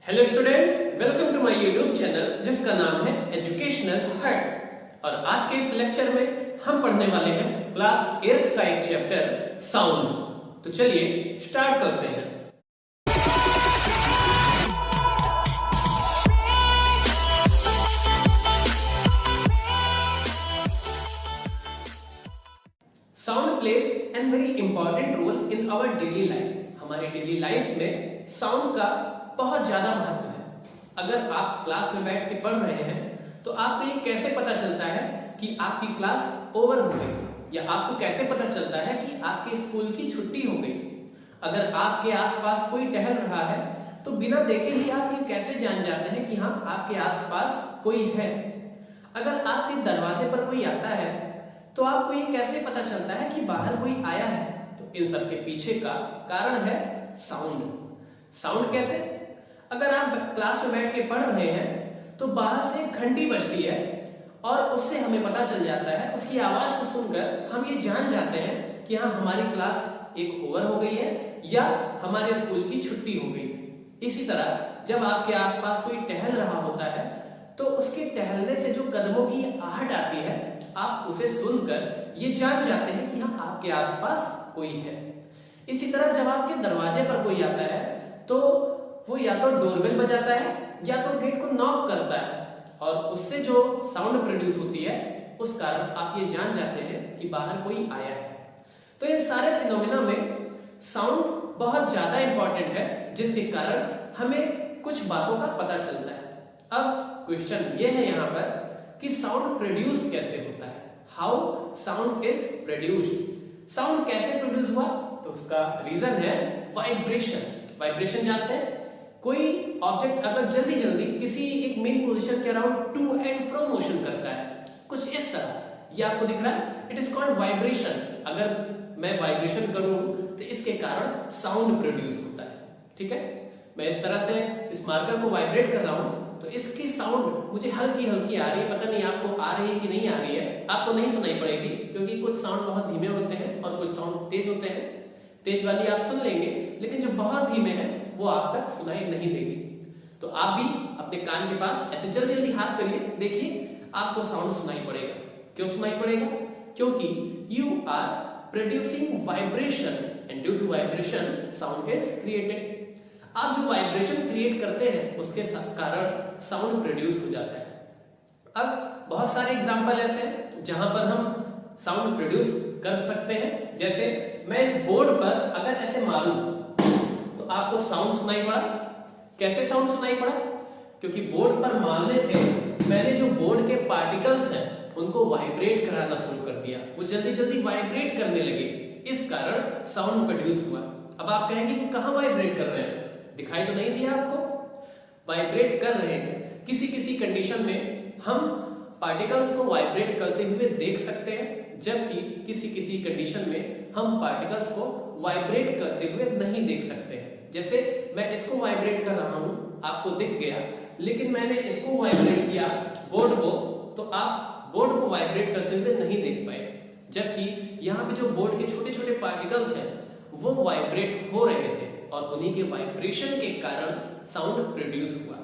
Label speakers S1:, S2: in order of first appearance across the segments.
S1: Hello students, welcome to my YouTube channel जिसका नाम है एजुकेशनल हट। और आज के इस लेक्चर में हम पढ़ने वाले हैं क्लास 8th का एक चैप्टर साउंड। तो चलिए स्टार्ट करते हैं। Sound plays an very important role in our daily life. हमारे डेली लाइफ में साउंड का बहुत ज्यादा महत्व है। अगर आप क्लास में बैठ के पढ़ रहे हैं तो आपको ये कैसे पता चलता है कि आपकी क्लास ओवर हो गई, या आपको कैसे पता चलता है कि आपके स्कूल की छुट्टी हो गई। अगर आपके आसपास कोई टहल रहा है तो बिना देखे ही आप ये कैसे जान जाते हैं कि हाँ आपके आसपास कोई है। अगर आपके दरवाजे पर कोई आता है तो आपको ये कैसे पता चलता है कि बाहर कोई आया है। तो इन सब के पीछे का कारण है साउंड। साउंड कैसे? अगर आप क्लास में बैठ के पढ़ रहे हैं तो बाहर से घंटी बजती है और उससे हमें पता चल जाता है, उसकी आवाज को सुनकर हम ये जान जाते हैं कि हाँ हमारी क्लास एक ओवर हो गई है या हमारे स्कूल की छुट्टी हो गई है। इसी तरह जब आपके आसपास कोई टहल रहा होता है तो उसके टहलने से जो कदमों की आहट आती है, आप उसे सुनकर ये जान जाते हैं कि हाँ आपके आसपास कोई है। इसी तरह जब आपके दरवाजे पर कोई आता है तो वो या तो डोरबेल बजाता है या तो गेट को नॉक करता है, और उससे जो साउंड प्रोड्यूस होती है उस कारण आप ये जान जाते हैं कि बाहर कोई आया है। तो इन सारे फिनोमेना में साउंड बहुत ज्यादा इंपॉर्टेंट है, जिसके कारण हमें कुछ बातों का पता चलता है। अब क्वेश्चन ये है यहाँ पर कि साउंड प्रोड्यूस कैसे होता है। How sound is produced. Sound कैसे प्रोड्यूस हुआ? तो उसका रीजन है वाइब्रेशन। वाइब्रेशन जानते हैं, कोई ऑब्जेक्ट अगर जल्दी जल्दी किसी एक मेन पोजीशन के around two and fro motion करता है, कुछ इस तरह, ये आपको दिख रहा है, इट इज कॉल्ड वाइब्रेशन। अगर मैं वाइब्रेशन करूं तो इसके कारण साउंड प्रोड्यूस होता है। ठीक है, मैं इस तरह से इस मार्कर को वाइब्रेट कर रहा हूं तो इसकी साउंड मुझे हल्की हल्की आ रही है। पता नहीं आपको आ रही है कि नहीं आ रही है, आपको नहीं सुनाई पड़ेगी क्योंकि कुछ साउंड बहुत धीमे होते हैं और कुछ साउंड तेज होते हैं। तेज वाली आप सुन लेंगे, लेकिन जो बहुत धीमे हैं वो आप तक सुनाई नहीं देगी। तो आप भी अपने कान के पास ऐसे जल्दी जल्दी हाथ करिए, देखिए आपको साउंड सुनाई पड़ेगा। क्यों सुनाई पड़ेगा? क्योंकि you are producing vibration and due to vibration sound is created. आप जो वाइब्रेशन क्रिएट करते हैं उसके कारण साउंड प्रोड्यूस हो जाता है। अब बहुत सारे एग्जांपल ऐसे हैं जहां पर हम साउंड प्रोड्यूस कर सकते हैं। जैसे मैं इस बोर्ड पर अगर ऐसे मारूं तो आपको साउंड सुनाई पड़ा। कैसे साउंड सुनाई पड़ा? क्योंकि बोर्ड पर मारने से मैंने जो बोर्ड के पार्टिकल्स हैं उनको वाइब्रेट कराना शुरू कर दिया, वो जल्दी जल्दी वाइब्रेट करने लगे, इस कारण साउंड प्रोड्यूस हुआ। अब आप कहेंगे कि कहां वाइब्रेट कर रहे हैं, दिखाई तो नहीं दिया आपको? वाइब्रेट कर रहे हैं। किसी किसी कंडीशन में हम पार्टिकल्स को वाइब्रेट करते हुए देख सकते हैं, जबकि किसी किसी कंडीशन में हम पार्टिकल्स को वाइब्रेट करते हुए नहीं देख सकते हैं। जैसे मैं इसको वाइब्रेट कर रहा हूं, आपको दिख गया, लेकिन मैंने इसको वाइब्रेट किया बोर्ड को, तो आप बोर्ड को वाइब्रेट करते हुए नहीं देख पाए, जबकि यहाँ पे जो बोर्ड के छोटे छोटे पार्टिकल्स हैं वो वाइब्रेट हो रहे थे और उन्हीं के वाइब्रेशन के कारण साउंड प्रोड्यूस हुआ।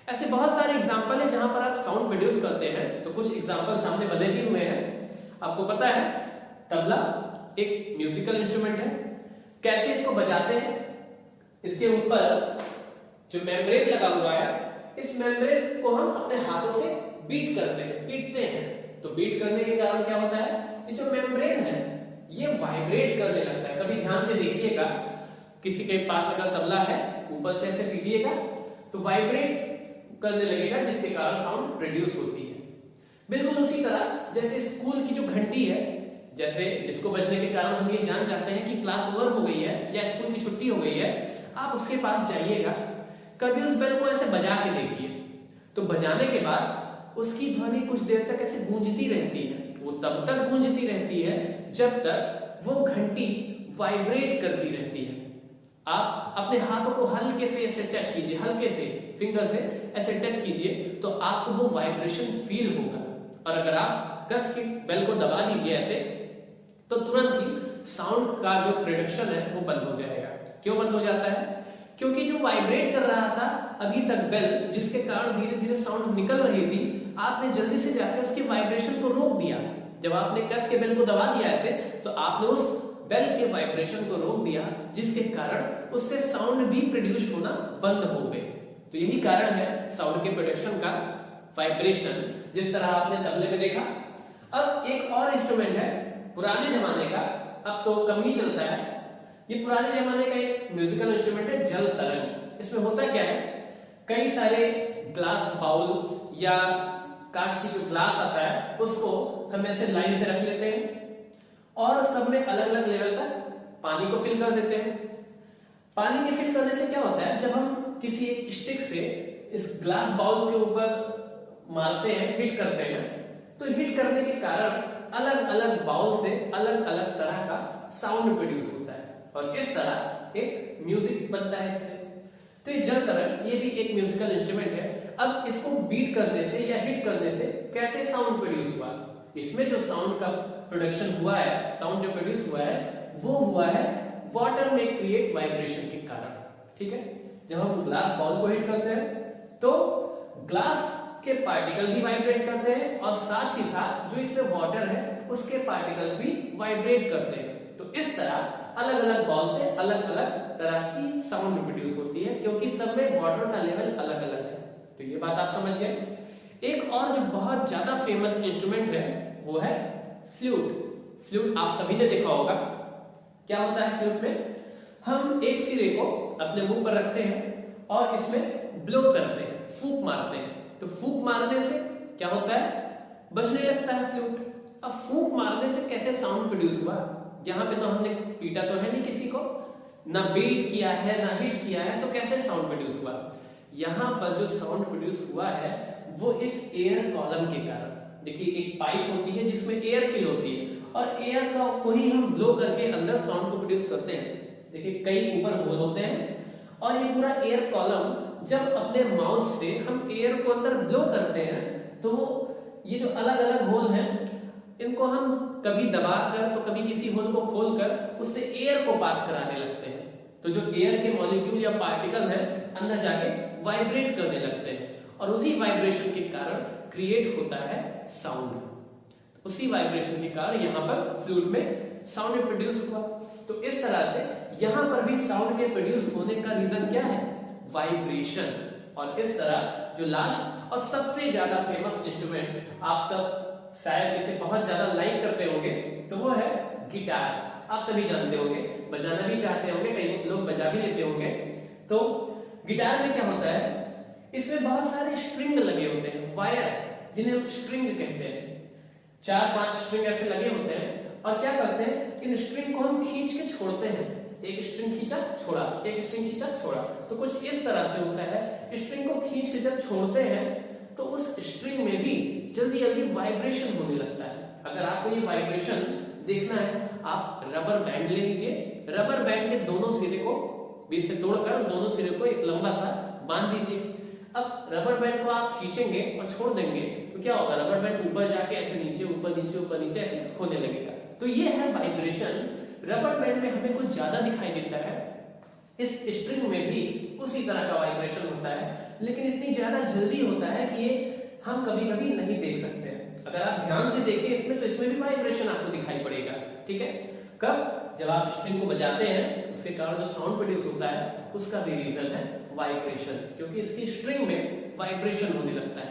S1: ऐसे बहुत सारे एग्जांपल हैं जहां पर आप साउंड प्रोड्यूस करते हैं। तो कुछ एग्जांपल सामने बने भी हुए हैं। आपको पता है तबला एक म्यूजिकल इंस्ट्रूमेंट है। कैसे इसको बजाते हैं? इसके ऊपर जो मेम्ब्रेन लगा हुआ है, इस मेम्ब्रेन को हम अपने हाथों से बीट करते हैं, पीटते हैं। तो बीट करने के कारण क्या होता है, ये जो मेम्ब्रेन है ये वाइब्रेट करने लगता है। कभी ध्यान से देखिएगा, किसी के पास अगर तबला है, ऊपर से ऐसे पीटिएगा तो वाइब्रेट करने लगेगा, जिसके कारण साउंड प्रोड्यूस होती है। बिल्कुल उसी तरह जैसे स्कूल की जो घंटी है, जैसे जिसको बजने के कारण हम ये जान जाते हैं कि क्लास ओवर हो गई है या स्कूल की छुट्टी हो गई है। आप उसके पास जाइएगा, कभी उस बेल को ऐसे बजा के देखिए, तो बजाने के बाद उसकी ध्वनि कुछ देर तक ऐसे गूंजती रहती है। वो तब तक गूंजती रहती है जब तक वो घंटी वाइब्रेट करती रहती है। आप अपने हाथों को हल्के से ऐसे टच कीजिए, हल्के से फिंगर से ऐसे टच कीजिए तो आपको वो वाइब्रेशन फील होगा। और अगर आप कस के बेल को दबा दीजिए ऐसे, तो तुरंत ही साउंड का जो प्रोडक्शन है वो बंद हो जाएगा। क्यों बंद हो जाता है? क्योंकि जो वाइब्रेट कर रहा था अभी तक बेल, जिसके कारण धीरे धीरे साउंड निकल रही थी, आपने जल्दी से जाकर उसके वाइब्रेशन को रोक दिया। जब आपने कस के बेल को दबा दिया ऐसे, तो आपने उस बेल के वाइब्रेशन को रोक दिया, जिसके कारण उससे साउंड भी प्रोड्यूस होना बंद हो गए। तो यही कारण है साउंड के प्रोडक्शन का, वाइब्रेशन, जिस तरह आपने तबले में देखा। अब एक और इंस्ट्रूमेंट है पुराने जमाने का, अब तो कम ही चलता है। ये पुराने जमाने का एक म्यूजिकल इंस्ट्रूमेंट है जल तरंग। इसमें होता क्या है, कई सारे ग्लास बाउल या कांच की जो ग्लास आता है उसको हम ऐसे लाइन से रख लेते हैं और सब में अलग अलग लेवल तक पानी को फिल कर देते हैं। पानी के फिल करने से क्या होता है, जब हम किसी एक स्टिक से इस ग्लास बाउल के ऊपर मारते हैं, हिट करते हैं, तो हिट करने के कारण अलग अलग बाउल से अलग अलग तरह का साउंड प्रोड्यूस होता है और इस तरह एक म्यूजिक बनता है इससे। तो ये जल तरंग, ये भी एक म्यूजिकल इंस्ट्रूमेंट है। अब इसको बीट करने से या हिट करने से कैसे साउंड प्रोड्यूस हुआ, इसमें जो साउंड का प्रोडक्शन हुआ है, साउंड जो प्रोड्यूस हुआ है, वो हुआ है वाटर में क्रिएट वाइब्रेशन के कारण। ठीक है, जब हम ग्लास बाउल को हिट करते हैं तो ग्लास के पार्टिकल भी वाइब्रेट करते हैं और साथ ही साथ जो इसमें वाटर है उसके पार्टिकल्स भी वाइब्रेट करते हैं। तो इस तरह अलग अलग बॉल से अलग अलग तरह की साउंड प्रोड्यूस होती है, क्योंकि सब में वाटर का लेवल अलग अलग है। तो ये बात आप समझ गए। एक और जो बहुत ज्यादा फेमस इंस्ट्रूमेंट है वो है फ्लूट। फ्लूट आप सभी ने देखा होगा। क्या होता है फ्लूट में, हम एक सिरे को अपने मुंह पर रखते हैं और इसमें ब्लो करते हैं, फूंक मारते हैं। तो फूंक मारने से क्या होता है, बजने लगता है फ्लूट। अब फूंक मारने से कैसे साउंड प्रोड्यूस हुआ, यहाँ पे तो हमने पीटा तो है नहीं किसी को, ना बीट किया है ना हिट किया है, तो कैसे साउंड प्रोड्यूस हुआ। यहाँ पर जो साउंड प्रोड्यूस हुआ है वो इस एयर कॉलम के कारण। देखिए एक पाइप होती है जिसमें एयर फिल होती है और एयर को ही हम ब्लो करके अंदर साउंड को प्रोड्यूस करते हैं। देखिए कई ऊपर होल होते हैं और ये पूरा एयर कॉलम जब अपने माउथ से हम एयर को अंदर ब्लो करते हैं तो ये जो अलग अलग होल हैं इनको हम कभी दबाकर तो कभी किसी होल को खोलकर उससे एयर को पास कराने लगते हैं। तो जो एयर के मॉलिक्यूल या पार्टिकल हैं अंदर जाके वाइब्रेट करने लगते हैं और उसी वाइब्रेशन के कारण क्रिएट होता है साउंड। उसी वाइब्रेशन के कारण यहाँ पर फ्लूट में साउंड प्रोड्यूस हुआ। तो इस तरह से यहाँ पर भी साउंड के प्रोड्यूस होने का रीजन क्या है, वाइब्रेशन। और इस तरह जो लास्ट और सबसे ज्यादा फेमस इंस्ट्रूमेंट आप सब शायद इसे बहुत ज्यादा लाइक करते होंगे तो वो है गिटार। आप सभी जानते होंगे, बजाना भी चाहते होंगे, कई लोग बजा भी लेते होंगे। तो गिटार में क्या होता है, इसमें बहुत सारे स्ट्रिंग लगे होते हैं, वायर, जिन्हें हम स्ट्रिंग कहते हैं। 4-5 स्ट्रिंग ऐसे लगे होते हैं और क्या करते हैं, इन स्ट्रिंग को हम खींच के छोड़ते हैं। एक स्ट्रिंग खींचा छोड़ा, एक स्ट्रिंग खींचा छोड़ा, तो कुछ इस तरह से होता है। स्ट्रिंग को खींच के जब छोड़ते हैं तो उस स्ट्रिंग में भी जल्दी जल्दी वाइब्रेशन होने लगता है। अगर आपको ये वाइब्रेशन देखना है, आप रबर बैंड ले लीजिए, रबर बैंड के दोनों सिरे को बीच से तोड़कर दोनों सिरे को एक लंबा सा बांध दीजिए। अब रबर बैंड को आप खींचेंगे और छोड़ देंगे तो क्या होगा, रबर बैंड ऊपर जाके ऐसे नीचे ऊपर नीचे ऊपर नीचे ऐसे होने लगेगा। तो ये है वाइब्रेशन। रबर बैंड में हमें कुछ ज्यादा दिखाई देता है, इस स्ट्रिंग में भी उसी तरह का वाइब्रेशन होता है, लेकिन इतनी ज्यादा जल्दी होता है कि ये हम कभी कभी नहीं देख सकते हैं। अगर आप ध्यान से देखें इसमें तो इसमें भी वाइब्रेशन आपको दिखाई पड़ेगा। ठीक है, कब, जब आप स्ट्रिंग को बजाते हैं उसके कारण जो साउंड प्रोड्यूस होता है उसका भी रीजन है वाइब्रेशन, क्योंकि इसकी स्ट्रिंग में वाइब्रेशन होने लगता है।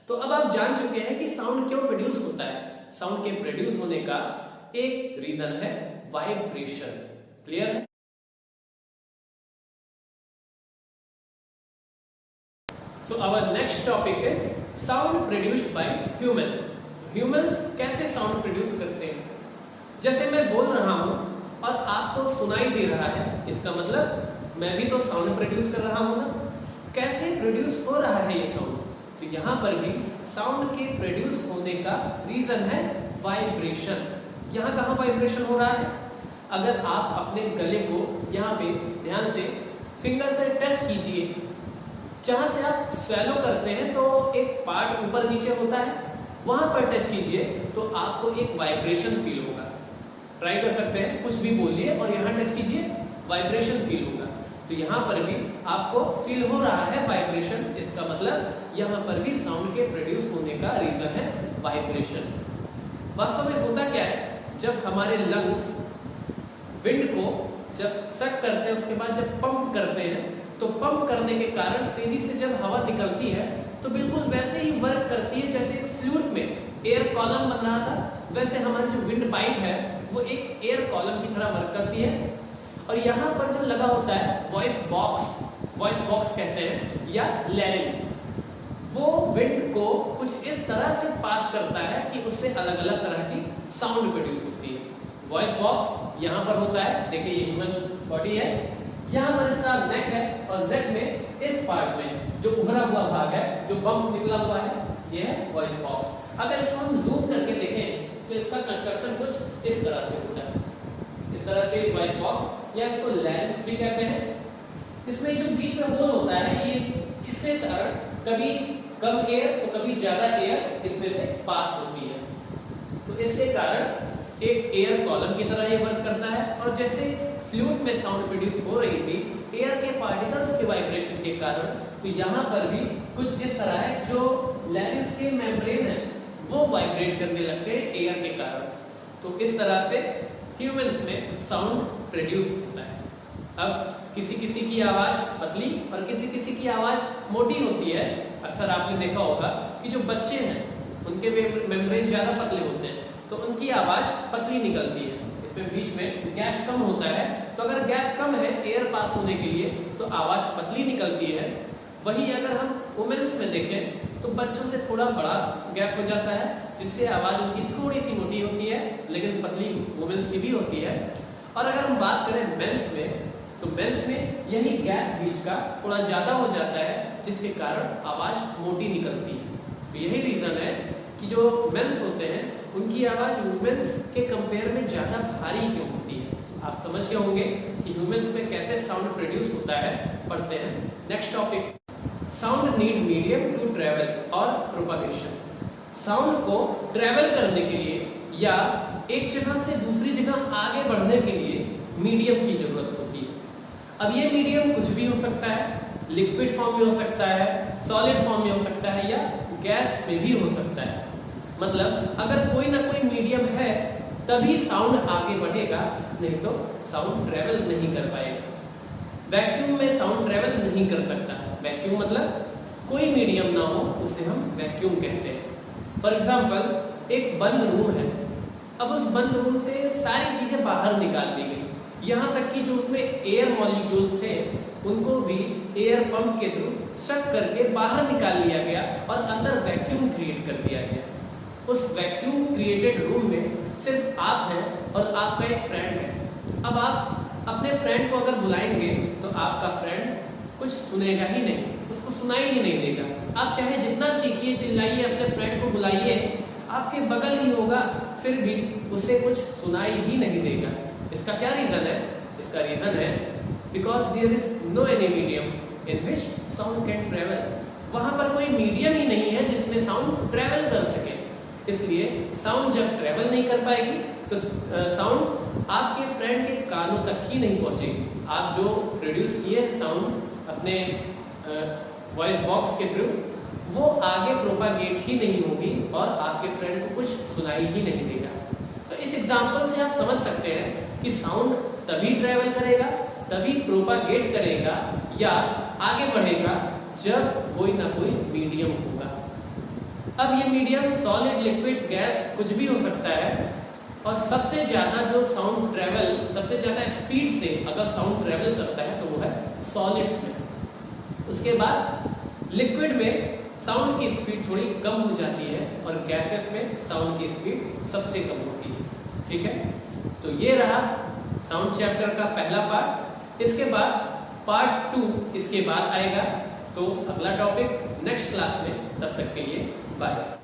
S1: तो अब आप जान चुके हैं कि साउंड क्यों प्रोड्यूस होता है। साउंड के प्रोड्यूस होने का एक रीजन है वाइब्रेशन। क्लियर है। So our next topic is sound produced by humans. Humans कैसे sound produce करते हैं। जैसे मैं बोल रहा हूं और आपको सुनाई दे रहा है, इसका मतलब मैं भी तो साउंड प्रोड्यूस कर रहा हूं ना। कैसे प्रोड्यूस हो रहा है ये साउंड, तो यहाँ पर भी साउंड के प्रोड्यूस होने का रीजन है वाइब्रेशन। यहाँ कहाँ वाइब्रेशन हो रहा है, अगर आप अपने गले को यहाँ पे ध्यान से फिंगर से टच कीजिए, जहां से आप स्वेलो करते हैं तो एक पार्ट ऊपर नीचे होता है, वहां पर टच कीजिए तो आपको एक वाइब्रेशन फील होगा। ट्राई कर सकते हैं, कुछ भी बोलिए और यहां टच कीजिए, वाइब्रेशन फील होगा। तो यहाँ पर भी आपको फील हो रहा है वाइब्रेशन, इसका मतलब यहाँ पर भी साउंड के प्रोड्यूस होने का रीजन है वाइब्रेशन। वास्तव में होता क्या है, जब हमारे लंग्स विंड को जब सक करते हैं, उसके बाद जब पंप करते हैं, तो पंप करने के कारण तेजी से जब हवा निकलती है तो बिल्कुल वैसे ही वर्क करती है जैसे एक फ्लूइड में एयर कॉलम बन रहा था, वैसे हमारी जो विंड पाइप है वो एक एयर कॉलम की तरह वर्क करती है। और यहाँ पर जो लगा होता है वॉइस बॉक्स कहते हैं या लैरिंक्स, वो विंड को कुछ इस तरह से पास करता है कि उससे अलग अलग तरह की साउंड प्रोड्यूस होती है। वॉइस बॉक्स यहाँ पर होता है, देखिए ये ह्यूमन बॉडी है, यहाँ पर इसका नेक है और नेक में इस पार्ट में जो उभरा हुआ भाग है, जो बम्प निकला हुआ है, ये है वॉइस बॉक्स। अगर इसको हम जूम करके देखें तो इसका कंस्ट्रक्शन कुछ इस तरह से होता है, इस तरह से वॉइस बॉक्स या इसको लैरिंक्स भी कहते हैं। इसमें जो बीच में होल होता है, ये इसके कारण कभी कम एयर तो कभी ज्यादा एयर इसमें से पास होती है, तो इसके कारण एक एयर कॉलम की तरह ये वर्क करता है। और जैसे फ्लूइड में साउंड प्रोड्यूस हो रही थी एयर के पार्टिकल्स के वाइब्रेशन के कारण, तो यहाँ पर भी कुछ इस तरह है, जो लैरिंक्स के मेम्ब्रेन है वो वाइब्रेट करने लगते हैं एयर के कारण। तो इस तरह से ह्यूमंस में साउंड प्रोड्यूस होता है। अब किसी किसी की आवाज पतली और किसी किसी की आवाज मोटी होती है। अक्सर आपने देखा होगा कि जो बच्चे हैं उनके मेम्ब्रेन ज्यादा पतले होते हैं, तो उनकी आवाज पतली निकलती है, इसमें बीच में गैप कम होता है। तो अगर गैप कम है एयर पास होने के लिए तो आवाज पतली निकलती है। वहीं अगर हम वुमेन्स में देखें तो बच्चों से थोड़ा बड़ा गैप हो जाता है, जिससे आवाज उनकी थोड़ी सी मोटी होती है, लेकिन पतली वुमेन्स की भी होती है। और अगर हम बात करें मेंस में, तो मेंस में यही गैप बीच का थोड़ा ज्यादा हो जाता है, जिसके कारण आवाज मोटी निकलती है। तो यही रीजन है कि जो मेंस होते हैं उनकी आवाज वुमेन्स के कंपेयर में ज्यादा भारी क्यों होती है। आप समझ गए होंगे कि ह्यूमंस में कैसे साउंड प्रोड्यूस होता है। पढ़ते हैं next topic, sound need medium to travel और प्रोपगेशन। साउंड को ट्रेवल करने के लिए या एक जगह से दूसरी जगह आगे बढ़ने के लिए मीडियम की जरूरत होती है। अब ये मीडियम कुछ भी हो सकता है, लिक्विड फॉर्म में हो सकता है, सॉलिड फॉर्म में हो सकता है, या गैस में भी हो सकता है। मतलब अगर कोई ना कोई मीडियम है तभी साउंड आगे बढ़ेगा, नहीं तो साउंड ट्रेवल नहीं कर पाएगा। वैक्यूम में साउंड ट्रेवल नहीं कर सकता। वैक्यूम मतलब कोई मीडियम ना हो, उसे हम वैक्यूम कहते हैं। फॉर एग्जाम्पल एक बंद रूम है, अब उस बंद रूम से सारी चीजें बाहर निकाल दी गई, यहाँ तक कि जो उसमें एयर मॉलिक्यूल्स थे उनको भी एयर पंप के थ्रू सक करके बाहर निकाल लिया गया और अंदर वैक्यूम क्रिएट कर दिया गया। उस वैक्यूम क्रिएटेड रूम में सिर्फ आप हैं और आपका एक फ्रेंड है। अब आप अपने फ्रेंड को अगर बुलाएंगे तो आपका फ्रेंड कुछ सुनेगा ही नहीं, उसको सुनाई ही नहीं देगा। आप चाहे जितना चीखिए चिल्लाइए, अपने फ्रेंड को बुलाइए, आपके बगल ही होगा, फिर भी उसे कुछ सुनाई ही नहीं देगा। इसका क्या रीजन है? इसका रीजन है because there is no any medium in which sound can travel. वहां पर कोई मीडियम ही नहीं है जिसमें साउंड ट्रेवल कर सके। इसलिए साउंड जब ट्रेवल नहीं कर पाएगी तो साउंड आपके फ्रेंड के कानों तक ही नहीं पहुंचेगी। आप जो प्रोड्यूस किए साउंड अपने वॉइस बॉक्स के थ्रू, वो आगे प्रोपागेट ही नहीं होगी और आपके फ्रेंड को कुछ सुनाई ही नहीं देगा। तो इस एग्जांपल से आप समझ सकते हैं कि साउंड तभी ट्रेवल करेगा, तभी प्रोपागेट करेगा या आगे बढ़ेगा जब कोई ना कोई मीडियम होगा। अब ये मीडियम सॉलिड, लिक्विड, गैस कुछ भी हो सकता है। और सबसे ज्यादा जो साउंड ट्रेवल, सबसे ज्यादा स्पीड से अगर साउंड ट्रेवल करता है तो वो है सॉलिड्स में। उसके बाद लिक्विड में साउंड की स्पीड थोड़ी कम हो जाती है और गैसेस में साउंड की स्पीड सबसे कम होती है। ठीक है, तो ये रहा साउंड चैप्टर का पहला पार्ट। इसके बाद पार्ट 2 इसके बाद आएगा। तो अगला टॉपिक नेक्स्ट क्लास में, तब तक के लिए बाय।